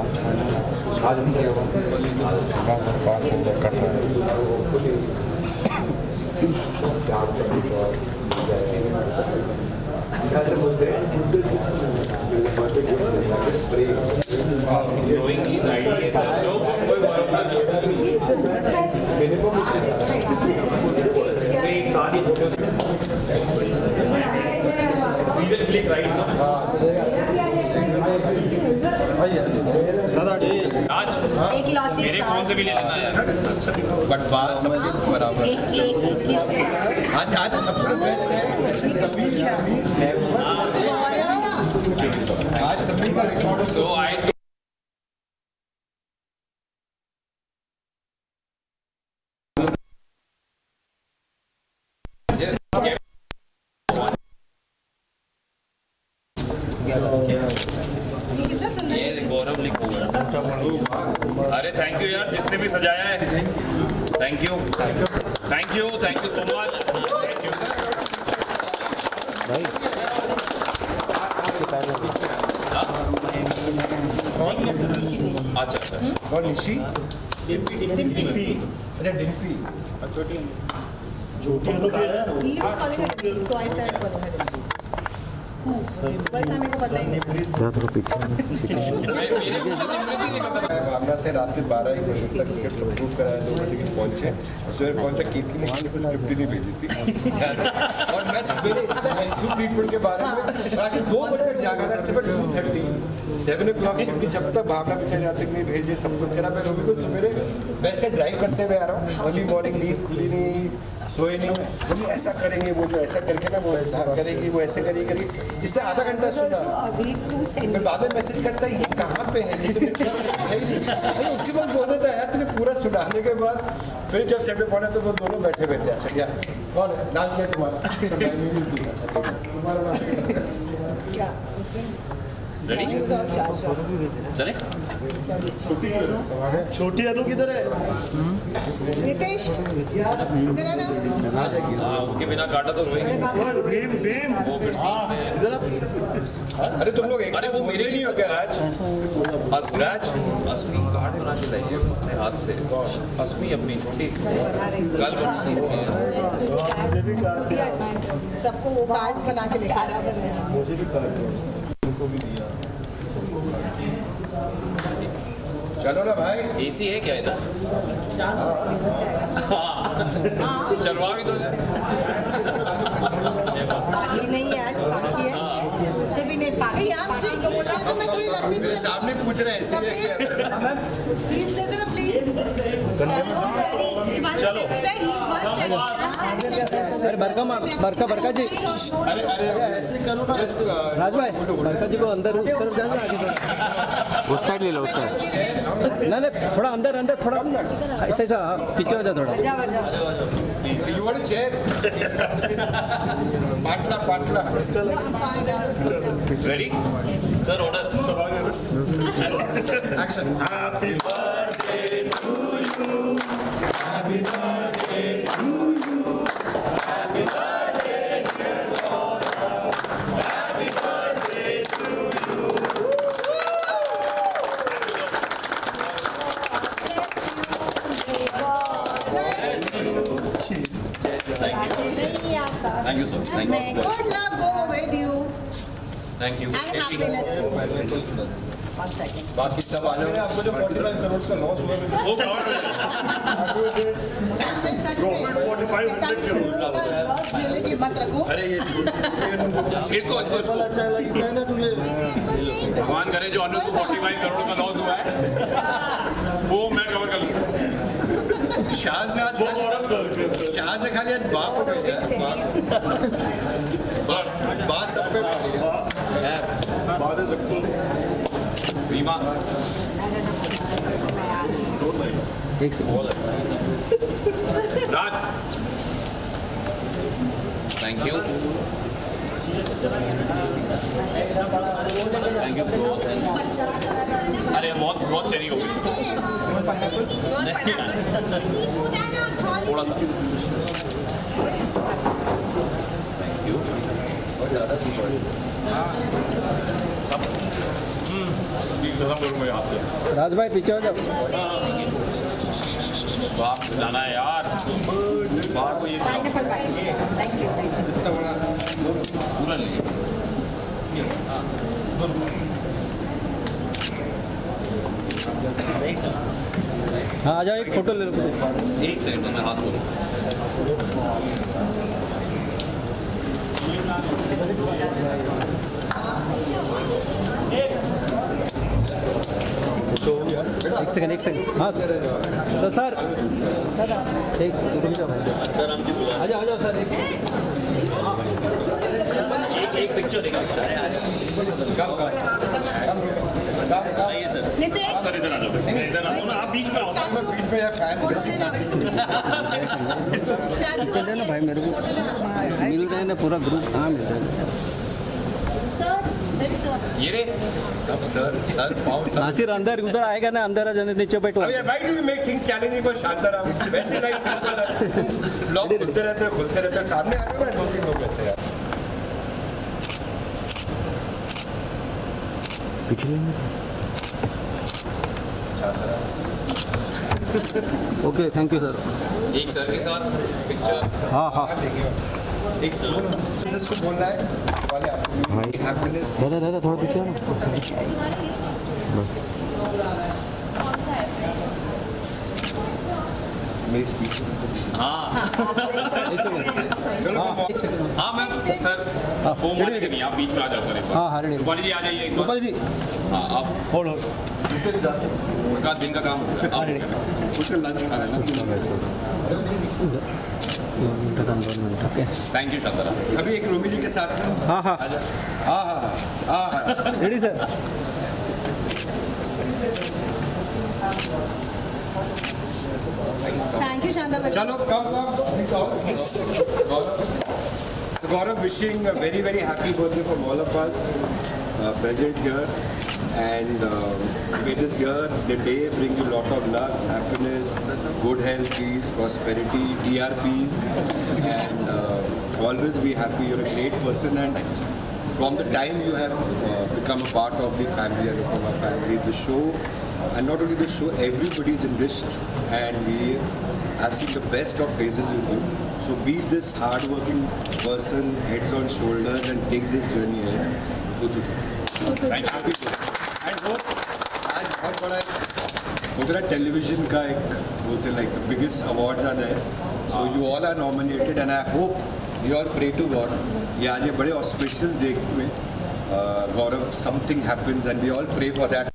आज हम कर रहे मेरे फोन से भी ले लेना है बट बात सबके बराबर आज सबसे बेस्ट है आज सभी का रिकॉर्ड सो आई अरे थैंक यू यार जिसने भी सजाया है थैंक यू सो मच अच्छा कौन निशी डिम्पी अच्छा डिम्पी छोटी भावना से रात के 12-1 बजे तक स्क्रिप्ट अप्रूव कराया 2 बजे पहुंचे सवेरे पहुंचा कीर्ति ने किसी को स्क्रिप्ट ही नहीं भेजी थी और मैं सवेरे ट्रीटमेंट के बारे में रात 2 बजे तक जागा था सिर्फ 2:30 7 o'clock शिफ्ट जब तक भावना पीछे जाते नहीं भेजे सब कुछ करा मैं रोबी को सवेरे वैसे ड्राइव करते हुए आ रहा हूँ अर्ली मॉर्निंग नींद खुली नहीं सोए नहीं बोली ऐसा करेंगे वो जो ऐसा करके ना वो ऐसा करेगी वो ऐसे करेगी इससे आधा घंटा सुना फिर बाद में मैसेज करता है ये कहाँ पे है उसी वक्त बोल देता है यार तुझे पूरा सुनाने के बाद फिर जब सेट पे पहुंचा तो वो दोनों बैठे हुए थे ऐसे यार कौन है नाम क्या तुम्हारा रेडी चले छोटी अनु किधर है नितेश इधर है ना उसके बिना काटा तो रोएंगे भीम वो फिर इधर अरे तुम लोग एक साथ वो मेरे नहीं हो क्या राज असमी कार्ड बना के लाइए अपने हाथ से असमी अपनी छोटी कल सबको वो कार्ड्स बना के लेकर मुझे भी कार्ड उनको भी दिया चलो ना भाई एसी है क्या इधर चलवा भी दो बाकी नहीं है आज बाकी है उसे भी नहीं पाई यार तो मैं थोड़ी लंबी मेरे सामने पूछ रहे हैं प्लीज दे देना प्लीज चलो अरे बरका जी अरे ऐसे करो ना राज भाई बरका जी को अंदर उस तरफ जाना आगे उस साइड ले लो उस साइड नहीं थोड़ा अंदर थोड़ा ऐसा ऐसा पीछे हो जा थोड़ा यू वांट चेयर पाटला ready sir order action happy birthday to you happy birthday to you happy birthday dear Laura happy birthday to you Thank you, sir. Thank you. May good luck go with you Thank you. and happiness too. बाकी सब आने आपको जो 45 करोड़ का loss हुआ वो cover हो government 4500 crore का की मत रखो अरे ये इसको अच्छा लगता है ना तुझे भगवान करे जो अनु को 45 करोड़ का लॉस हुआ है वो मैं कवर कर लूँगा शाहज ने आज शाहज ने खाली आज बाप को भेजा बात सब पे बात है सबको बीमा एक सेकंड राज थैंक यू अरे बहुत चेरी हो गई थोड़ा सा थैंक यू सब खत्म करूँ मैं हाथ से। राज भाई पीछे हो जाओ। बाप जाना है यार, बाहर को ये पाइनएप्पल थैंक यू पूरा नहीं। हाँ आ जाओ, एक फोटो ले लो। एक सेकंड में हाथ धो। एक सेकंड। हाँ सर एक रुक जाओ भाई। आ जाओ सर, एक पिक्चर देखा सर, इधर आ जाओ, इधर आ जाओ, आप बीच में आओ। बीच में या फैन चल रहे ना भाई, मेरे को मिल रहे हैं ना, पूरा ग्रुप कहाँ मिल रहा है। ये रे सब सर पाओ नासिर अंदर उधर आएगा ना, अंदर आ जाने, नीचे बैठो। Why do you make things challenging for Shantaram? वैसे लाइफ सिंपल है, लोग खुलते रहते हैं, सामने आ रहे ना 2-3 लोग ऐसे यार। पिछले ओके थैंक यू सर। एक सर के साथ पिक्चर। हाँ एक इसको बोलना है वाले आपको हैप्पीनेस। दादा थोड़ा पीछे आओ। मेरी स्पीच हाँ मैं सर वो मानेंगे नहीं, आप बीच में आ जाओ सर। हाँ रूपाली जी आ जाइए एक बार। गोपाल जी हाँ आप होल्ड उसका दिन का काम कुछ लंच खा रहे हैं ना। 2 minute okay. Thank you Shantaram. अभी एक रोमी जी के साथ में हाँ ready sir. Thank you Shanta बच्चा। चलो कम Gaurav, wishing a very very happy birthday from all of us present here, and may this year, the day, bring you lot of luck, happiness, good health, peace, prosperity, DRPs, and always be happy. You're a great person, and from the time you have become a part of the family and of our family, the show, and not only the show, everybody is enriched, and we have seen the best of phases with you. So be this hard-working person, heads on shoulders, and take this journey ahead. Happy birthday. And hope आज बहुत बड़ा होता है television का एक बोलते like the biggest awards are there. So you all are nominated, and I hope you all pray to God. ये आज ये बड़े auspicious day में Gaurav, something happens, and we all pray for that.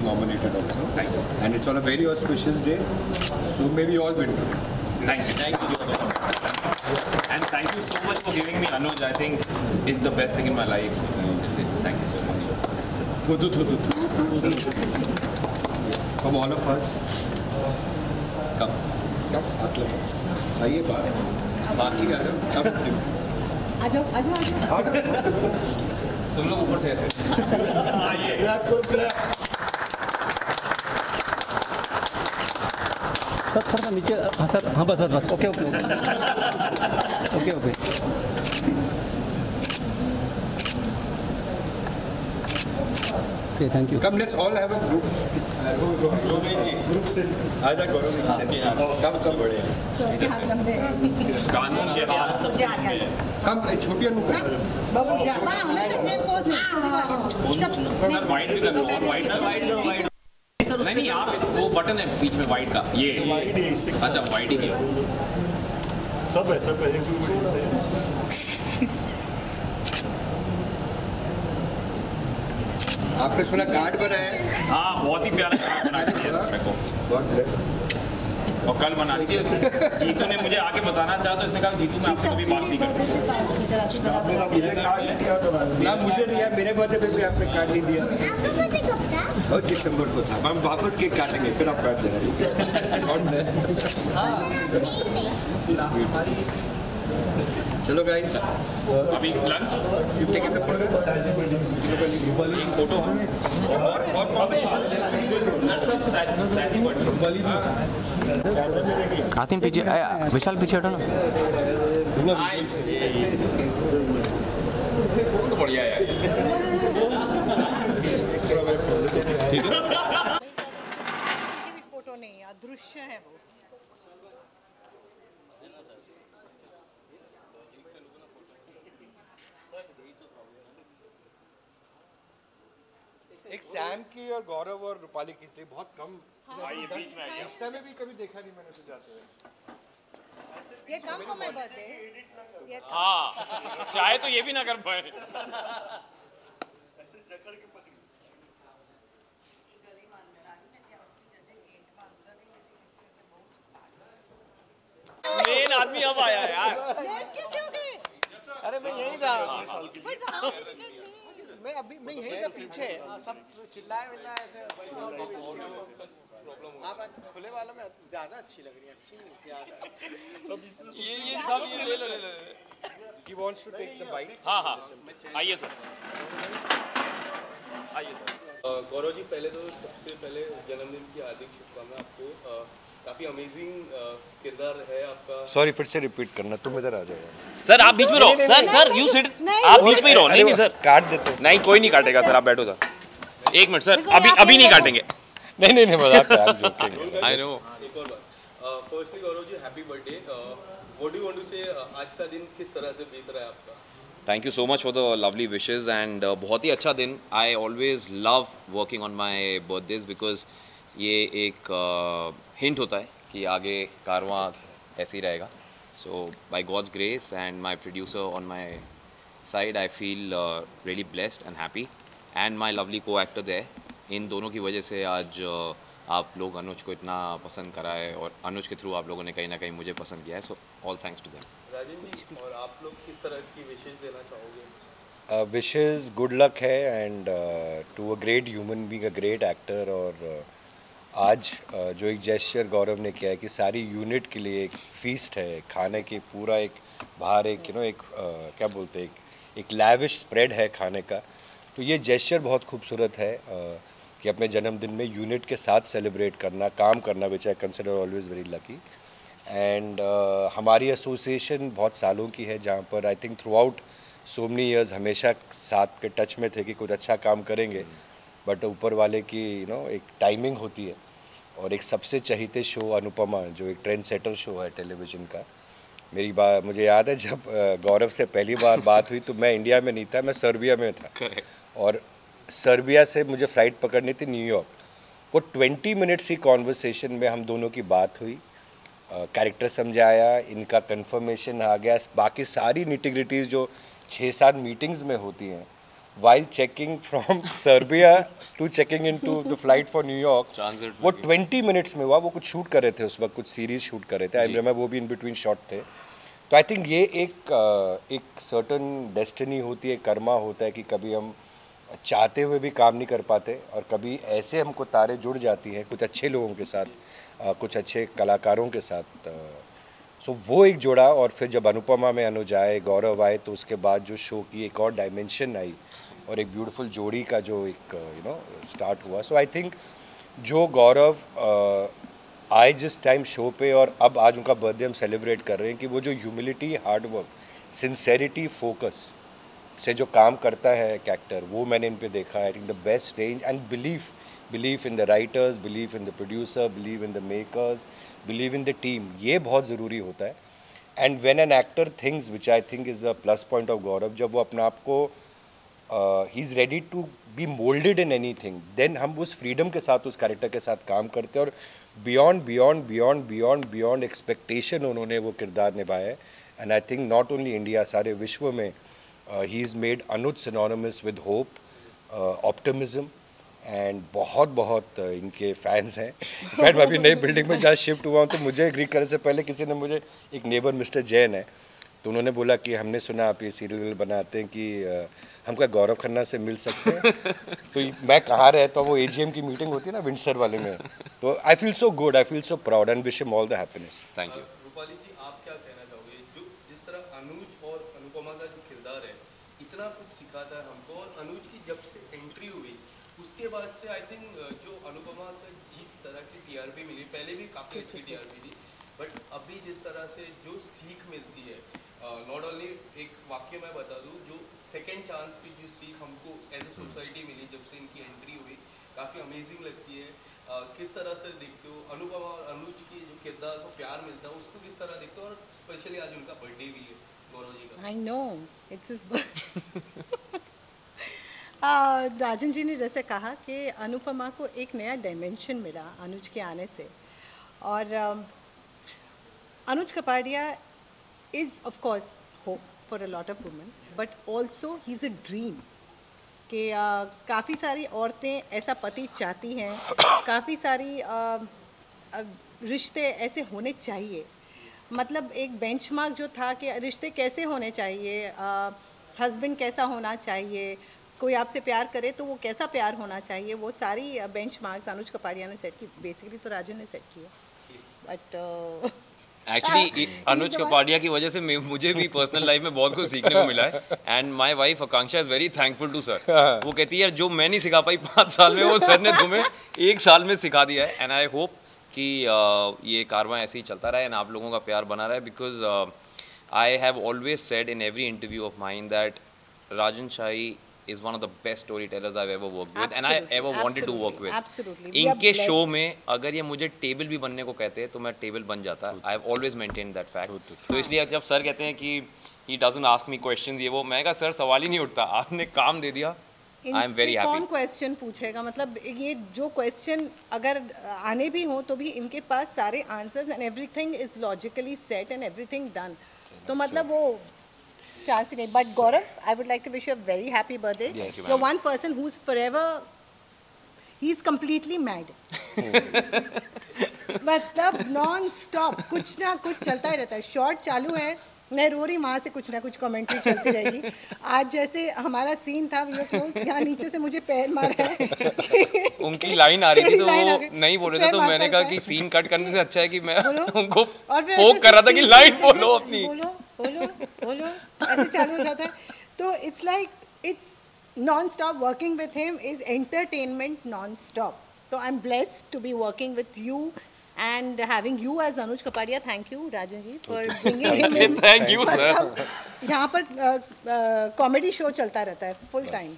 Nominated also. Thank you. And it's on a very auspicious day. So maybe all win. Thank you so much. And thank you so much for giving me Anuj. I think it's the best thing in my life. Thank you so much. From all of us. Come. मतलब आइए बाकी कर रहे आ जाओ। तुम लोग ऊपर से ऐसे आइए। सर थोड़ा नीचे। हाँ सर, हाँ बस okay. Okay, thank you. Come, let's all have a group. Group से आजा गौरव कम बड़े कानून के हाथ कम छोटी अनुका सर वाइट भी कर लो, और वाइट नहीं यहाँ पे वो बटन है बीच में वाइट का, ये अच्छा वाइट ही किया सब है आपने सुना कार्ड बनाया है? हाँ बहुत ही प्यारा कार्ड बना दिया मेरे को, और कल बना दी थी जीतू ने मुझे आके बताना चाहा तो इसने कहा जीतू मैं आपसे कभी बात नहीं करता। ना मुझे दिया, मेरे बर्थडे पे भी आपने कार्ड नहीं दिया। और दिसंबर को था, हम वापस केक काटेंगे फिर आप काट देना। चलो गाइस, अभी लंच एक फोटो आतिम पीछे, विशाल पीछे हटो ना। तो बढ़िया है। ठीक है। किसी की भी फोटो नहीं है, अदृश्य है वो। एक सैम की और गौरव और रूपाली की थी, बहुत कम। ये बीच में आ गया। इंस्टा में भी कभी देखा नहीं मैंने उसे जाते हुए। ये कम को मैं बर्थडे, ये कम। हाँ, चाहे तो ये भी ना कर पाए। मेन आदमी अब आया यार। ये कैसे हो गए? अरे मैं यही था, But how did you get late? मैं यही था पीछे, सब चिल्लाए विल्लाए ऐसे। आप खुले वालों में ज्यादा अच्छी लग रही है, अच्छी नहीं ज्यादा। ये सब ये ले लो। He wants to take the bite. हाँ, आइए सर। आइए सर। गौरव जी, पहले तो सबसे पहले जन्मदिन की हार्दिक शुभकामनाएं आपको। काफी अमेजिंग किरदार है आपका। सॉरी, फिर से रिपीट करना, तुम इधर आ जाओ। सर आप बीच में रहो। Sir you sit. आप बीच में ही रहो। नहीं सर, काट देते। नहीं कोई नहीं काटेगा सर, आप बैठो सर। एक मिनट सर, अभी नहीं काटेंगे। नहीं मजाक है, आप जोकिंग। I know. एक और बात, firstly Gaurav ji happy birthday. What do you want to say, आज का दिन किस तरह से बीत रहा है आपका? Thank you so much for the lovely wishes and बहुत ही अच्छा दिन। I always love working on my birthdays because ये एक हिंट होता है कि आगे कारवां ऐसे ही रहेगा। So by God's grace and my producer on my side I feel really blessed and happy and my lovely co-actor there. इन दोनों की वजह से आज आप लोग अनुज को इतना पसंद करा है और अनुज के थ्रू आप लोगों ने कहीं ना कहीं मुझे पसंद किया है। So all thanks to them. Rajan ji, और आप लोग किस तरह की विशेष देना चाहोगे? विशेस गुड लक है and to a great human being a great actor. और आज जो एक जेस्चर गौरव ने किया है कि सारी यूनिट के लिए एक फीस्ट है, खाने की पूरा एक बाहर एक एक क्या बोलते हैं, एक लैविश स्प्रेड है खाने का। तो ये जेस्चर बहुत खूबसूरत है कि अपने जन्मदिन में यूनिट के साथ सेलिब्रेट करना, काम करना, which I consider always very lucky. And हमारी एसोसिएशन बहुत सालों की है, जहाँ पर I think throughout so many years हमेशा साथ के टच में थे कि कुछ अच्छा काम करेंगे, बट ऊपर वाले की एक टाइमिंग होती है। और एक सबसे चहीते शो अनुपमा, जो एक ट्रेंड सेटर शो है टेलीविज़न का। मेरी बात मुझे याद है, जब गौरव से पहली बार बात हुई तो मैं इंडिया में नहीं था, मैं सर्बिया में था। और सर्बिया से मुझे फ़्लाइट पकड़नी थी न्यूयॉर्क। वो 20 मिनट्स की कॉन्वर्सेशन में हम दोनों की बात हुई, कैरेक्टर समझाया, इनका कंफर्मेशन आ गया, बाकी सारी निटिग्रिटीज़ जो 6-7 मीटिंग्स में होती हैं, while checking from Serbia to checking into the flight for New York, वो 20 मिनट्स में हुआ। वो कुछ शूट कर रहे थे उस वक्त, कुछ सीरीज शूट कर रहे थे, आई रिमेंबर, वो भी इन बिटवीन शॉट थे। तो आई थिंक ये एक सर्टन डेस्टिनी होती है, कर्मा होता है कि कभी हम चाहते हुए भी काम नहीं कर पाते और कभी ऐसे हमको तारे जुड़ जाती हैं कुछ अच्छे लोगों के साथ, कुछ अच्छे कलाकारों के साथ। सो वो एक जोड़ा। और फिर जब अनुपमा में अनुज आए, गौरव आए, तो उसके बाद जो शो की एक और डायमेंशन आई और एक ब्यूटीफुल जोड़ी का जो एक स्टार्ट हुआ। सो आई थिंक जो गौरव आए जिस टाइम शो पे और अब आज उनका बर्थडे हम सेलिब्रेट कर रहे हैं, कि वो जो ह्यूमिलिटी, हार्डवर्क, सिंसेरिटी, फोकस से जो काम करता है एक एक्टर, वो मैंने इन पे देखा। I think the best range and believe in the writers, believe in the producer, believe in the makers, believe in the team, ये बहुत ज़रूरी होता है। And when an actor thinks, which I think is a plus point of Gaurav, जब वो अपने आप को ही is ready to be moulded in anything, then हम उस फ्रीडम के साथ उस कैरेक्टर के साथ काम करते हैं और बियॉन्ड एक्सपेक्टेशन उन्होंने वो किरदार निभाया है। And I think not only India, सारे विश्व में he is made Anuj synonymous with hope, optimism and बहुत इनके फैंस हैं। इनफैक्ट मैं अभी नई बिल्डिंग में जहाँ शिफ्ट हुआ हूँ, तो मुझे ग्रीट करने से पहले किसी ने मुझे, एक नेबर मिस्टर जैन है, तो उन्होंने बोला कि हमने सुना आप ये सीरियल बनाते हैं कि हम क्या गौरव खन्ना से मिल सकते हैं। तो मैं कहाँ रहता हूँ, वो AGM की मीटिंग होती है ना विंडसर वाले में, तो I feel so good, I feel so proud and wish him all the happiness. Thank you. Rupali ji, आप क्या कहना चाहोगे? जो जिस तरह अनुज और अनुपमा का जो किरदार है, इतना कुछ सिखाता है हमको, और अनुज की जब से एंट्री हुई उसके बाद से आई थिंक जो अनुपमा का जिस तरह की TRP मिली, पहले भी काफ़ी अच्छी TRP थी, बट अभी जिस तरह से जो सीख मिलती है, नॉट ओनली, एक वाक्य मैं बता दूं, जो सेकेंड चांस की जो सीख हमको एज ए सोसाइटी मिली जब से इनकी एंट्री हुई, काफ़ी अमेजिंग लगती है। किस तरह से देखते हो अनुपमा और अनुज की जो किरदार को प्यार मिलता है उसको किस तरह देखते हो, और स्पेशली आज उनका बर्थडे भी है गौरव जी का। I know it's his Rajan ji ने जैसे कहा कि अनुपमा को एक नया डायमेंशन मिला अनुज के आने से, और Anuj Kapadia is of course hope for a lot of women, but also he is a dream कि काफ़ी सारी औरतें ऐसा पति चाहती हैं, काफ़ी सारी रिश्ते ऐसे होने चाहिए। मतलब एक बेंचमार्क जो था कि रिश्ते कैसे होने चाहिए, हस्बैंड कैसा होना चाहिए, कोई आपसे प्यार करे तो वो कैसा प्यार होना चाहिए, वो सारी बेंचमार्क्स अनुज कपाड़िया ने सेट की। बेसिकली तो राजन ने सेट किया, बट एक्चुअली अनुज कपाड़िया की वजह से मुझे भी पर्सनल लाइफ में बहुत कुछ सीखने को मिला है, and my wife Akanksha is very thankful to sir. वो कहती है जो मैं नहीं सिखा पाई 5 साल में, वो सर ने तुम्हें 1 साल में सिखा दिया है। एंड आई होप कि ये कारवां ऐसे ही चलता रहे एंड आप लोगों का प्यार बना रहे, because I have always said in every interview of mine that Rajan shahi is one of the best storytellers I've ever worked with and I ever wanted to work with. Absolutely. इनके show में अगर ये मुझे table भी बनने को कहते हैं तो मैं टेबल बन जाता। I have always maintained that fact. तो इसलिए जब सर कहते हैं कि he doesn't ask me questions ये वो, मैं कहा सर सवाल ही नहीं उठता, आपने काम दे दिया। I am very happy. कौन क्वेश्चन पूछेगा, मतलब ये जो क्वेश्चन अगर आने भी हो तो भी इनके पास सारे answers and everything is logically set and everything done, तो मतलब वो चांस ही नहीं। But Gaurav, I would like to wish you a very happy birthday. You are one person who is forever, he is completely mad. मतलब non stop कुछ ना कुछ चलता ही रहता है। शॉर्ट चालू है, मैं रो रही, वहाँ से कुछ ना कुछ कमेंट्री चलती रहेगी। आज जैसे हमारा सीन था यहाँ नीचे से मुझे पैर मारा है उनकी लाइन आ रही थी तो वो नहीं बोल रहे थे, तो मैंने कहा कि सीन कट करने से अच्छा है कि मैं उनको फोक कर रहा था कि लाइन बोलो अपनी, बोलो बोलो ऐसे चालू हो जाता है। तो it's like it's non stop. Working with him is entertainment non stop. तो I am blessed to be working with you and having you as Anuj Kapadia. Thank you Rajan ji for bringing him in. Thank you sir. यहाँ पर comedy show चलता रहता है full time.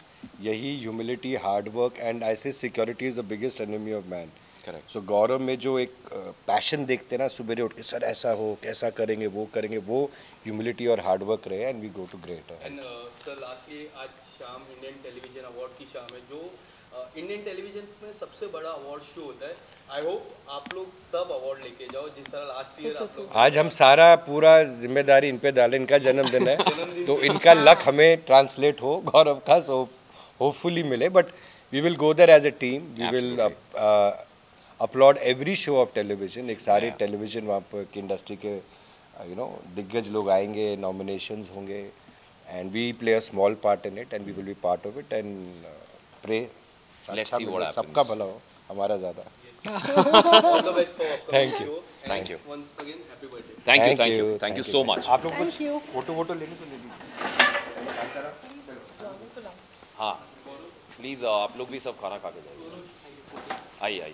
यही humility, hard work and I say security is the biggest enemy of man. Correct. So Gaurav में जो एक passion देखते ना सुबह उठ के, सर ऐसा हो, कैसा करेंगे, वो ह्यूमिलिटी और हार्ड वर्क रहे and we go to great. And sir lastly आज शाम इंडियन टेलीविजन अवार्ड की शाम है, जो इंडियन टेलीविजन में सबसे बड़ा अवार्ड शो होता है। आई होप आप लोग सब अवार्ड लेके जाओ जिस तरह लास्ट ईयर आप लोग। आज हम सारा पूरा जिम्मेदारी इन पे डालें, इनका जन्मदिन है तो इनका लक हमें ट्रांसलेट हो गौरव का, सो होपफुली मिले। But we will go there as a team, we will upload every show of television. एक सारे टेलीविजन वहाँ पर की इंडस्ट्री के दिग्गज लोग आएंगे, नॉमिनेशंस होंगे and we play a small part in it and we will be part of it and pray सबका भला हो, हमारा ज़्यादा। All the best for upcoming Thank you. show. And Thank you. Once again, happy birthday. Thank you so much. आप लोग कुछ photo लेने को ले लीजिए। हाँ प्लीज़ आप लोग भी सब खाना खा के जाइए। आइए